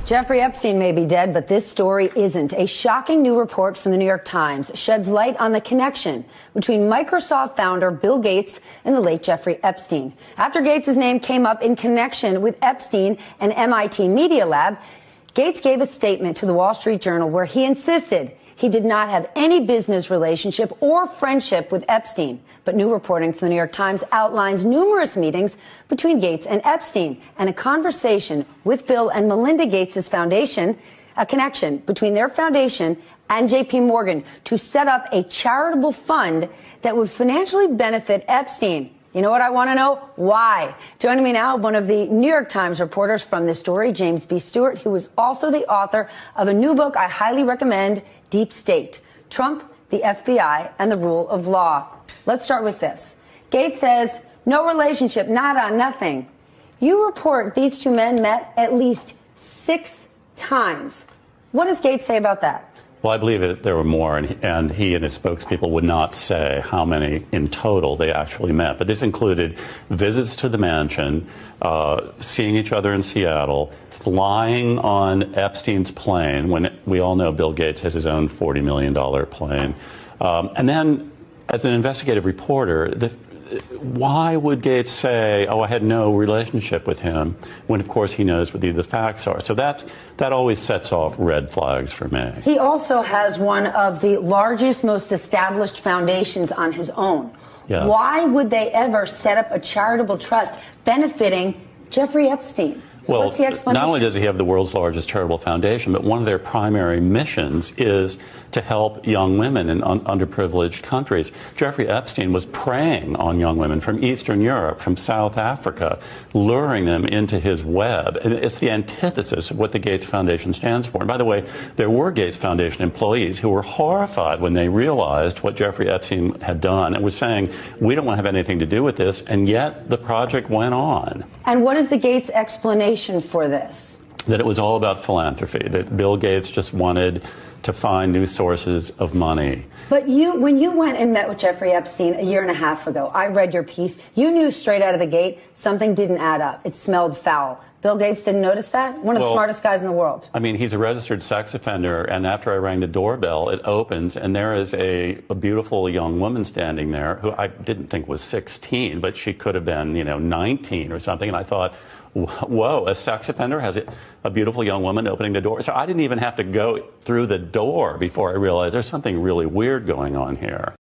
Jeffrey Epstein may be dead, but this story isn't. A shocking new report from the New York Times sheds light on the connection between Microsoft founder Bill Gates and the late Jeffrey Epstein. After Gates' name came up in connection with Epstein and MIT Media Lab, Gates gave a statement to the Wall Street Journal where he insisted he did not have any business relationship or friendship with Epstein. But new reporting from the New York Times outlines numerous meetings between Gates and Epstein and a conversation with Bill and Melinda Gates' foundation, a connection between their foundation and J.P. Morgan to set up a charitable fund that would financially benefit Epstein. You know what I want to know? Why? Joining me now, one of the New York Times reporters from this story, James B. Stewart, who is also the author of a new book I highly recommend, Deep State: Trump, the FBI, and the Rule of Law. Let's start with this. Gates says, no relationship, nada, nothing. You report these two men met at least 6 times. What does Gates say about that? Well, I believe there were more, and he and his spokespeople would not say how many in total they actually met. But this included visits to the mansion, seeing each other in Seattle, flying on Epstein's plane, when we all know Bill Gates has his own $40 million plane. And then, as an investigative reporter, why would Gates say, oh, I had no relationship with him, when, of course, he knows what the facts are? So that always sets off red flags for me. He also has one of the largest, most established foundations on his own. Yes. Why would they ever set up a charitable trust benefiting Jeffrey Epstein? Well, what's the explanation? Not only does he have the world's largest charitable foundation, but one of their primary missions is to help young women in underprivileged countries. Jeffrey Epstein was preying on young women from Eastern Europe, from South Africa, luring them into his web. And it's the antithesis of what the Gates Foundation stands for. And by the way, there were Gates Foundation employees who were horrified when they realized what Jeffrey Epstein had done and was saying, we don't want to have anything to do with this, and yet the project went on. And what is the Gates explanation for this? That it was all about philanthropy, that Bill Gates just wanted to find new sources of money. But when you went and met with Jeffrey Epstein a year and a half ago, I read your piece, you knew straight out of the gate something didn't add up. It smelled foul. Bill Gates didn't notice that? One of the smartest guys in the world. I mean, he's a registered sex offender, and after I rang the doorbell, it opens, and there is a beautiful young woman standing there who I didn't think was 16, but she could have been, 19 or something, and I thought, whoa, a sex offender has a beautiful young woman opening the door. So I didn't even have to go through the door before I realized there's something really weird going on here.